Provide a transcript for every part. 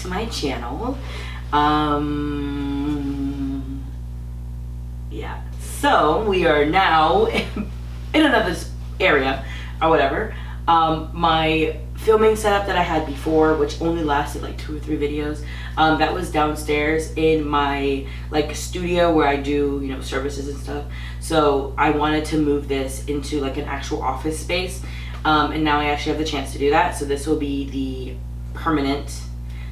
to my channel. Yeah, so we are now in another area or whatever. My filming setup that I had before, which only lasted like 2 or 3 videos, that was downstairs in my like studio where I do, you know, services and stuff. So I wanted to move this into like an actual office space, and now I actually have the chance to do that. So this will be the permanent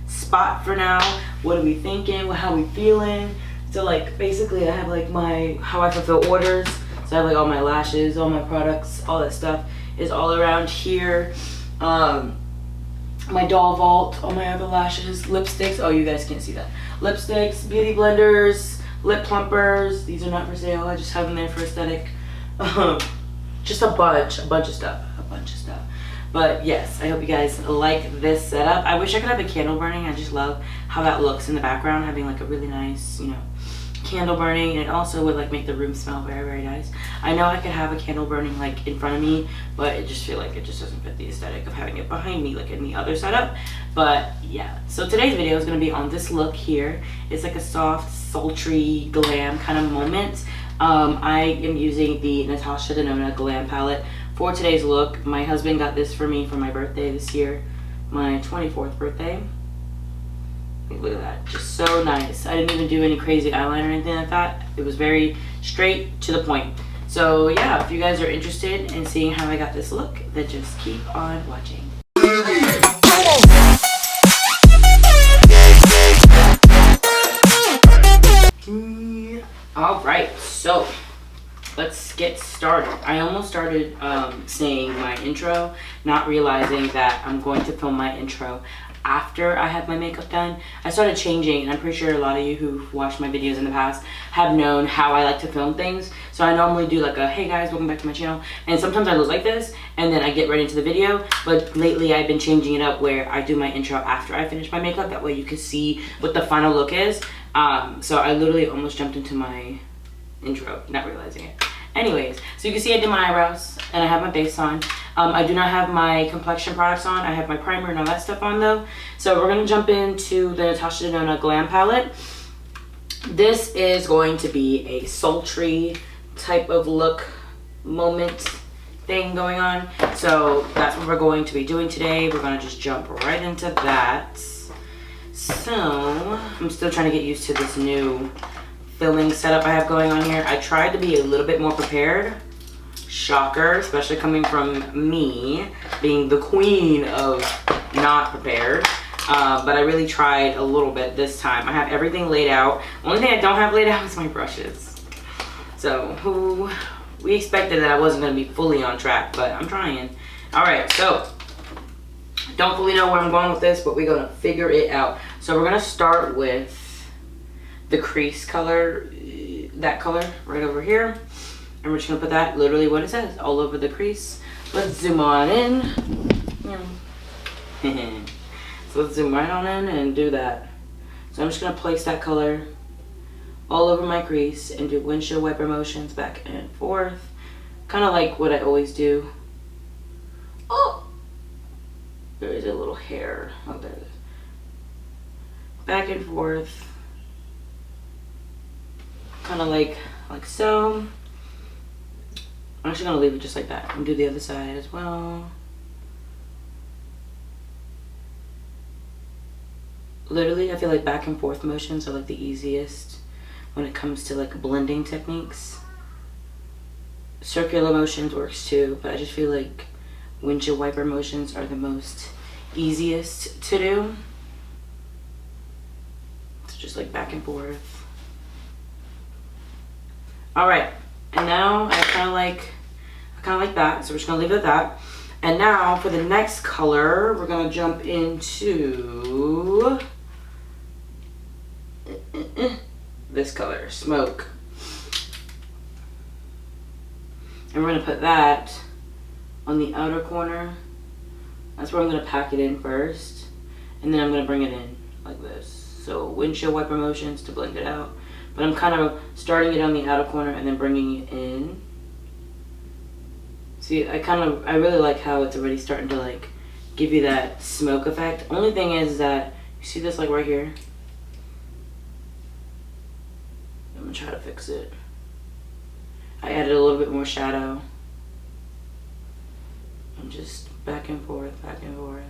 spot for now. What are we thinking? How are we feeling? So like basically I have like my how I fulfill orders. So I have like all my lashes, all my products, all that stuff is all around here. My doll vault, all my other lashes, lipsticks. Oh, you guys can't see that. Lipsticks, beauty blenders, lip plumpers. These are not for sale. I just have them there for aesthetic. Just a bunch of stuff. But yes, I hope you guys like this setup. I wish I could have a candle burning. I just love how that looks in the background, having like a really nice, you know, candle burning, and it also would like make the room smell very, very nice. I know I could have a candle burning like in front of me, but I just feel like it just doesn't fit the aesthetic of having it behind me like in the other setup. But yeah, so today's video is going to be on this look here. It's like a soft, sultry, glam kind of moment. I am using the Anastasia Artemiou Glam palette for today's look. My husband got this for me for my birthday this year, my 24th birthday. Look at that, just so nice. I didn't even do any crazy eyeliner or anything like that. It was very straight to the point. So yeah, if you guys are interested in seeing how I got this look, then just keep on watching. All right, so let's get started. I almost started saying my intro, not realizing that I'm going to film my intro after I had my makeup done. I started changing, and I'm pretty sure a lot of you who've watched my videos in the past have known how I like to film things. So I normally do like a, hey guys, welcome back to my channel. And sometimes I look like this, and then I get right into the video. But lately I've been changing it up where I do my intro after I finish my makeup. That way you can see what the final look is. So I literally almost jumped into my intro, not realizing it. Anyways, so you can see I did my eyebrows and I have my base on. I do not have my complexion products on. I have my primer and all that stuff on though. So we're going to jump into the Anastasia Artemiou Glam palette. This is going to be a sultry type of look moment thing going on. So that's what we're going to be doing today. We're going to just jump right into that. So I'm still trying to get used to this new filming setup I have going on here. I tried to be a little bit more prepared. Shocker, especially coming from me, being the queen of not prepared. But I really tried a little bit this time. I have everything laid out. Only thing I don't have laid out is my brushes. So we expected that I wasn't going to be fully on track, but I'm trying. Alright, so don't fully know where I'm going with this, but we're going to figure it out. So we're going to start with the crease color, that color right over here. And we're just gonna put that literally what it says all over the crease. Let's zoom on in. So let's zoom right on in and do that. So I'm just gonna place that color all over my crease and do windshield wiper motions back and forth. Kind of like what I always do. Oh! There is a little hair. Oh, there it is. Back and forth. Kind of like so. I'm actually gonna leave it just like that and do the other side as well. Literally, I feel like back and forth motions are like the easiest when it comes to like blending techniques. Circular motions works too, but I just feel like windshield wiper motions are the most easiest to do. So just like back and forth. All right, and now I kind of like that, so we're just gonna leave it at that. And now for the next color, we're gonna jump into this color, Smoke. And we're gonna put that on the outer corner. That's where I'm gonna pack it in first, and then I'm gonna bring it in like this. So windshield wiper motions to blend it out. But I'm kind of starting it on the outer corner and then bringing it in. See, I really like how it's already starting to like give you that smoke effect. Only thing is that You see this like right here? I'm gonna try to fix it. I added a little bit more shadow. And just back and forth, back and forth.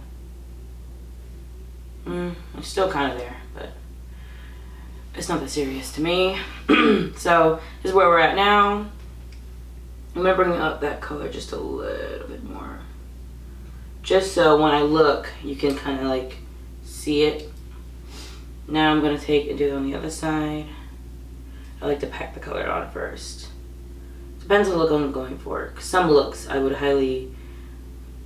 It's still kind of there, but it's not that serious to me. So this is where we're at now. I'm gonna bring up that color just a little bit more. Just so when I look, you can kind of like see it. Now I'm gonna take and do it on the other side. I like to pack the color on first. Depends on the look I'm going for. Some looks I would highly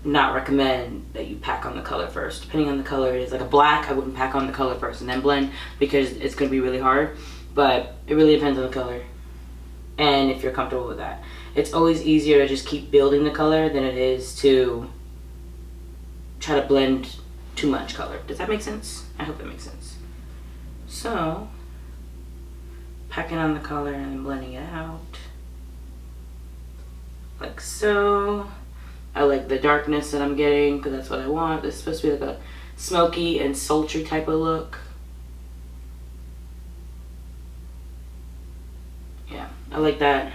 not recommend that you pack on the color first. Depending on the color it is. Like a black, I wouldn't pack on the color first and then blend because it's gonna be really hard. But it really depends on the color and if you're comfortable with that. It's always easier to just keep building the color than it is to try to blend too much color. Does that make sense? I hope that makes sense. So, packing on the color and then blending it out. Like so. I like the darkness that I'm getting because that's what I want. This is supposed to be like a smoky and sultry type of look. Yeah, I like that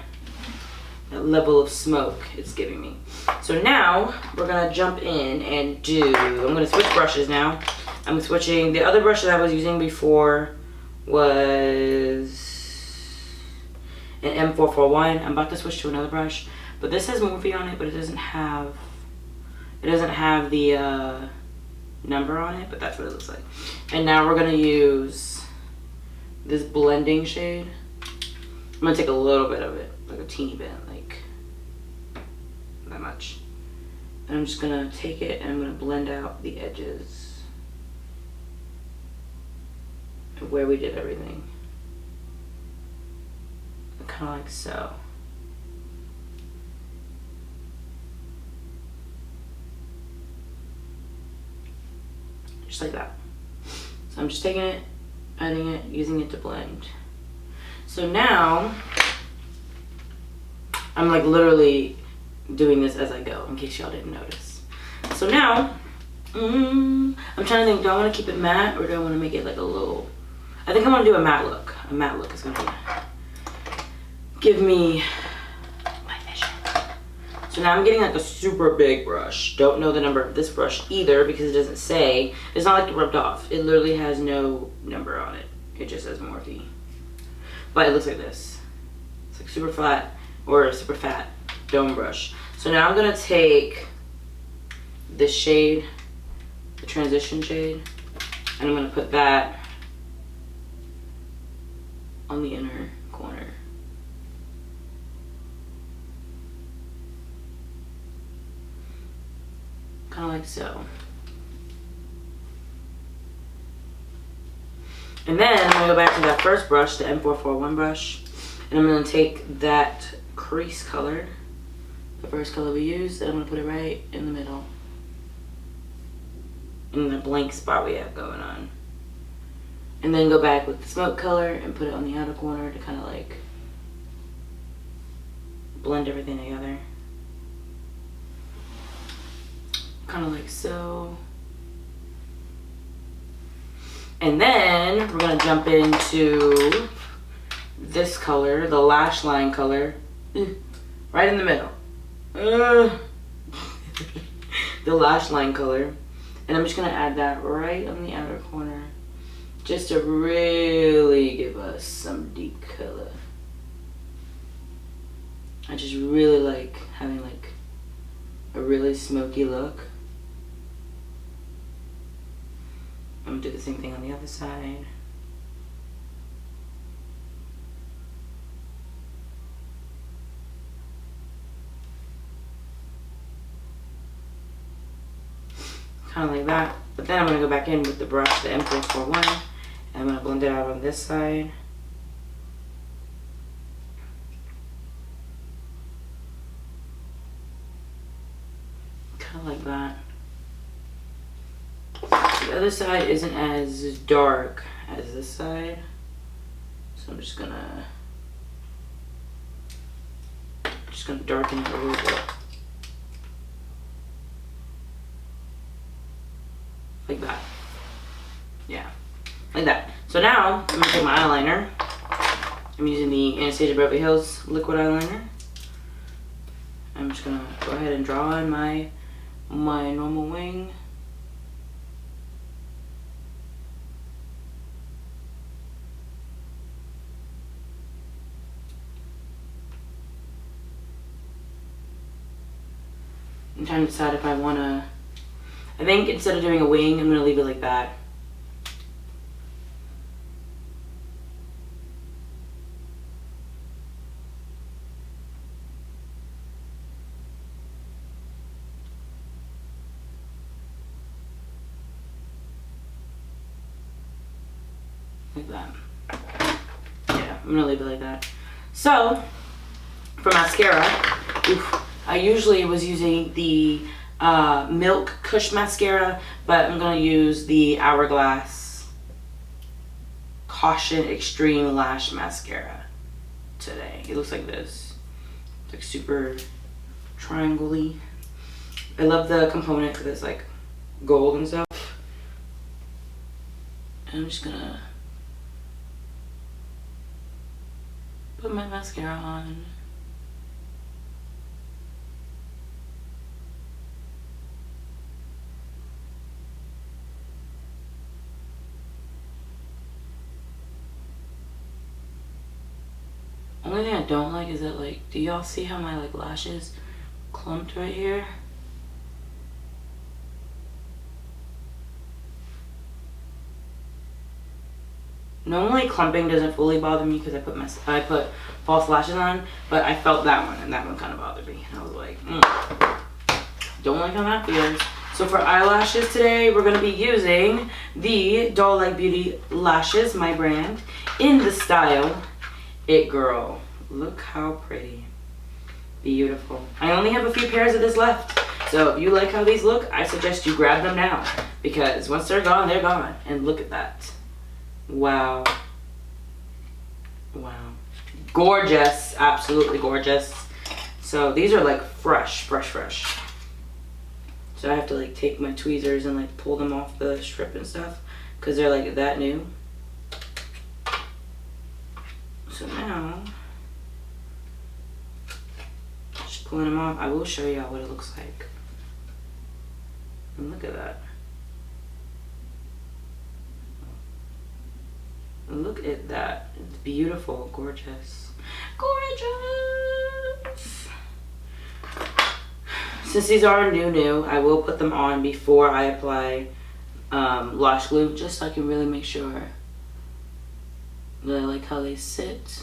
level of smoke it's giving me. So now we're gonna jump in and I'm gonna switch brushes now. I'm switching, the other brush that I was using before was an M441. I'm about to switch to another brush, but this has Morphe on it, but it doesn't have the number on it, but that's what it looks like. And now we're gonna use this blending shade. I'm gonna take a little bit of it, like a teeny bit, like that much. And I'm just gonna take it and I'm gonna blend out the edges of where we did everything. Kind of like so. Just like that. So I'm just taking it, adding it, using it to blend. So now, I'm like literally doing this as I go, in case y'all didn't notice. So now, I'm trying to think, do I want to keep it matte or do I want to make it like a little, I think I want to do a matte look. A matte look is going to give me my vision. So now I'm getting like a super big brush. Don't know the number of this brush either because it doesn't say. It's not like it rubbed off. It literally has no number on it. It just says Morphe. But it looks like this. It's like super flat or super fat dome brush. So now I'm gonna take this shade, the transition shade, and I'm gonna put that on the inner corner. Kind of like so. And then I'm gonna go back to that first brush, the M441 brush, and I'm gonna take that crease color, the first color we used, and I'm gonna put it right in the middle, in the blank spot we have going on. And then go back with the smoke color and put it on the outer corner to kind of like blend everything together. Kind of like so. And then we're gonna jump into this color, the lash line color, right in the middle. The lash line color. And I'm just gonna add that right on the outer corner, just to really give us some deep color. I just really like having like a really smoky look. I'm gonna do the same thing on the other side. Kind of like that. But then I'm gonna go back in with the brush, the M441, and I'm gonna blend it out on this side. Kind of like that. The other side isn't as dark as this side, so I'm just gonna darken it a little bit, like that. Yeah. I'm gonna take my eyeliner. I'm using the Anastasia Beverly Hills liquid eyeliner. I'm just gonna go ahead and draw in my normal wing. I'm trying to decide if I wanna, I think instead of doing a wing, I'm gonna leave it like that. Like that. Yeah, I'm gonna leave it like that. So, for mascara, I usually was using the Milk Kush mascara, but I'm gonna use the Hourglass Caution Extreme Lash Mascara today. It looks like this. It's like super triangle-y. I love the component because it's like gold and stuff. And I'm just gonna put my mascara on. Only thing I don't like is that, like, do y'all see how my like lashes clumped right here? Normally clumping doesn't fully bother me because I put false lashes on, but I felt that one and that one kind of bothered me. And I was like, don't like how that feels. So for eyelashes today, we're gonna be using the Doll Like Beauty lashes, my brand, in the style It Girl. Look how pretty. Beautiful. I only have a few pairs of this left. So if you like how these look, I suggest you grab them now. Because once they're gone, they're gone. And look at that. Wow. Wow. Gorgeous. Absolutely gorgeous. So these are like fresh. So I have to like take my tweezers and like pull them off the strip and stuff. Because they're like that new. So now, just pulling them off, I will show y'all what it looks like. And look at that. Look at that. It's beautiful, gorgeous. Gorgeous! Since these are new, I will put them on before I apply lash glue, just so I can really make sure that I like how they sit.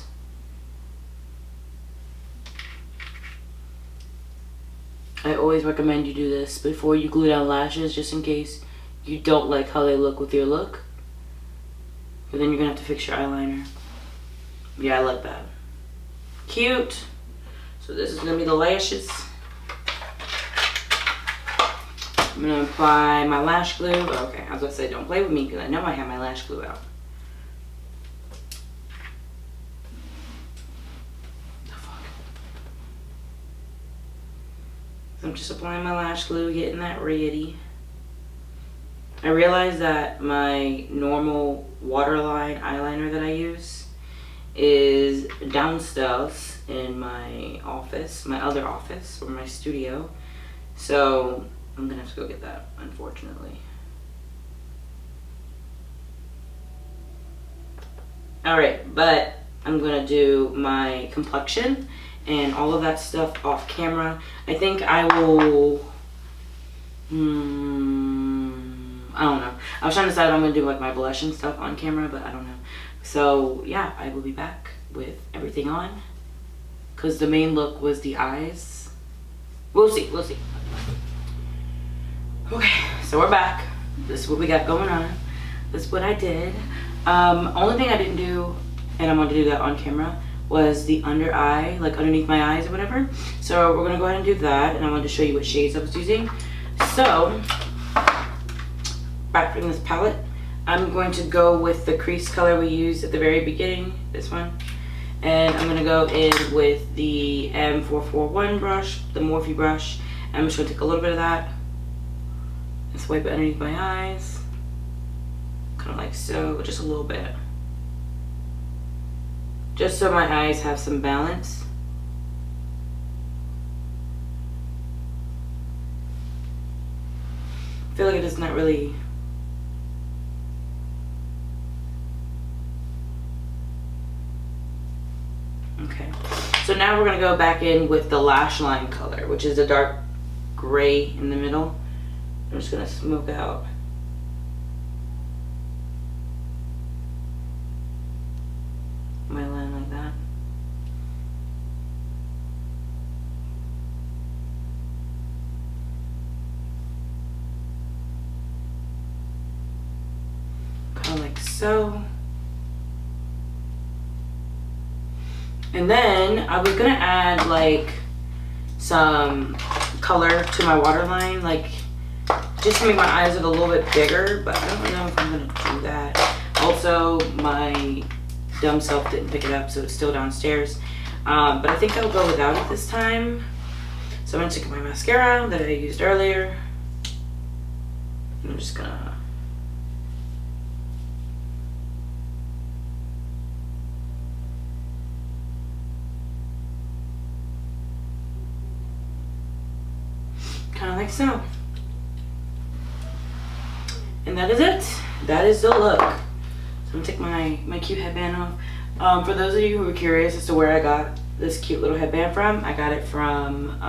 I always recommend you do this before you glue down lashes, just in case you don't like how they look with your look. But then you're gonna have to fix your eyeliner. Yeah, I like that. Cute. So this is gonna be the lashes. I'm gonna apply my lash glue. Okay, I was gonna say don't play with me because I know I have my lash glue out. I'm just applying my lash glue, getting that ready. I realized that my normal waterline eyeliner that I use is downstairs in my office, my other office, or my studio. So I'm gonna have to go get that, unfortunately. Alright, but I'm gonna do my complexion and all of that stuff off camera. I think I will, I don't know. I was trying to decide if I'm gonna do like my blush and stuff on camera, but I don't know. So yeah, I will be back with everything on, because the main look was the eyes. We'll see. Okay, so we're back. This is what we got going on. This is what I did. Only thing I didn't do, and I'm going to do that on camera, was the under eye, like underneath my eyes or whatever. So we're gonna go ahead and do that, and I wanted to show you what shades I was using. So, back from this palette, I'm going to go with the crease color we used at the very beginning, this one. And I'm gonna go in with the M441 brush, the Morphe brush. And I'm just gonna take a little bit of that and swipe it underneath my eyes. Kind of like so, just a little bit. just so my eyes have some balance. I feel like it is not really... Okay, so now we're going to go back in with the lash line color, which is a dark gray in the middle. I'm just going to smoke out my line like that. Kind of like so. And then I was gonna add like some color to my waterline, like just to make my eyes look a little bit bigger, but I don't know if I'm gonna do that. Also, my dumb self didn't pick it up, so it's still downstairs. But I think I'll go without it this time. So I'm gonna take my mascara that I used earlier. And I'm just gonna kind of like so. And that is it. That is the look. So I'm gonna take my cute headband off. For those of you who are curious as to where I got this cute little headband from, I got it from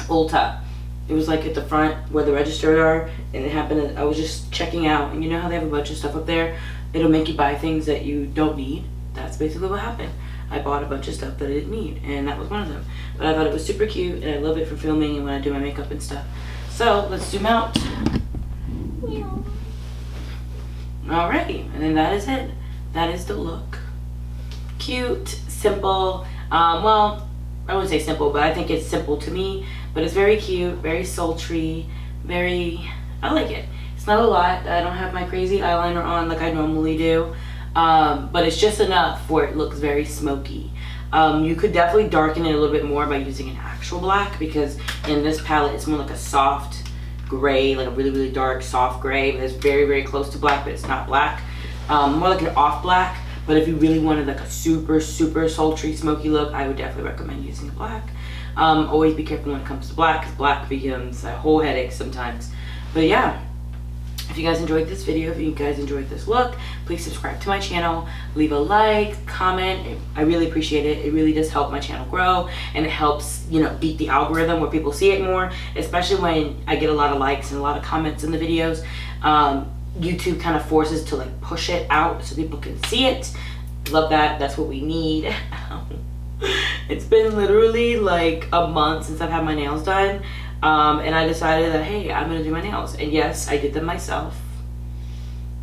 Ulta. It was like at the front where the registers are, and it happened. I was just checking out, and you know how they have a bunch of stuff up there? It'll make you buy things that you don't need. That's basically what happened. I bought a bunch of stuff that I didn't need, and that was one of them. But I thought it was super cute, and I love it for filming and when I do my makeup and stuff. So let's zoom out. Alrighty, and then that is it. That is the look. Cute, simple. Well, I wouldn't say simple, but I think it's simple to me. But it's very cute, very sultry, I like it. It's not a lot. I don't have my crazy eyeliner on like I normally do. But it's just enough where it looks very smoky. You could definitely darken it a little bit more by using an actual black, because in this palette it's more like a soft gray, like a really dark soft gray, but it's very close to black, but it's not black. More like an off black. But if you really wanted like a super sultry smoky look, I would definitely recommend using a black. Always be careful when it comes to black, because black becomes a whole headache sometimes. But yeah, if you guys enjoyed this video, if you guys enjoyed this look, please subscribe to my channel, leave a like, comment. I really appreciate it. It really does help my channel grow, and it helps, you know, beat the algorithm where people see it more, especially when I get a lot of likes and a lot of comments in the videos. YouTube kind of forces to like push it out so people can see it. Love that. That's what we need. It's been literally like a month since I've had my nails done. And I decided that, hey, I'm gonna do my nails. And yes, I did them myself.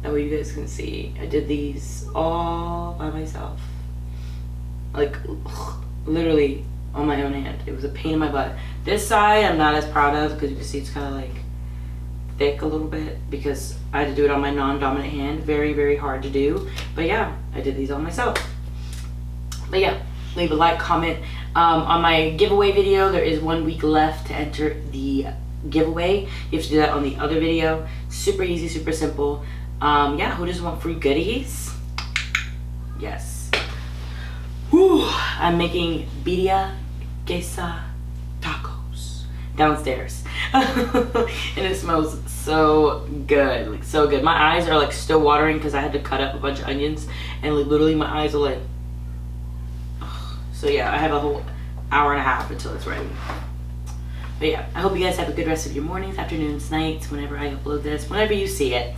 That way you guys can see. I did these all by myself. Like, literally on my own hand. It was a pain in my butt. This side I'm not as proud of, because you can see it's kind of like thick a little bit, because I had to do it on my non-dominant hand. Very hard to do. But yeah, I did these all myself. But yeah, leave a like, comment. On my giveaway video, there is 1 week left to enter the giveaway. You have to do that on the other video. Super easy, super simple. Yeah, who doesn't want free goodies? Yes. Whew, I'm making birria queso tacos downstairs. And it smells so good, like so good. My eyes are like still watering because I had to cut up a bunch of onions, and like, literally my eyes are like, so yeah, I have a whole hour and a half until it's ready. But yeah, I hope you guys have a good rest of your mornings, afternoons, nights, whenever I upload this, whenever you see it.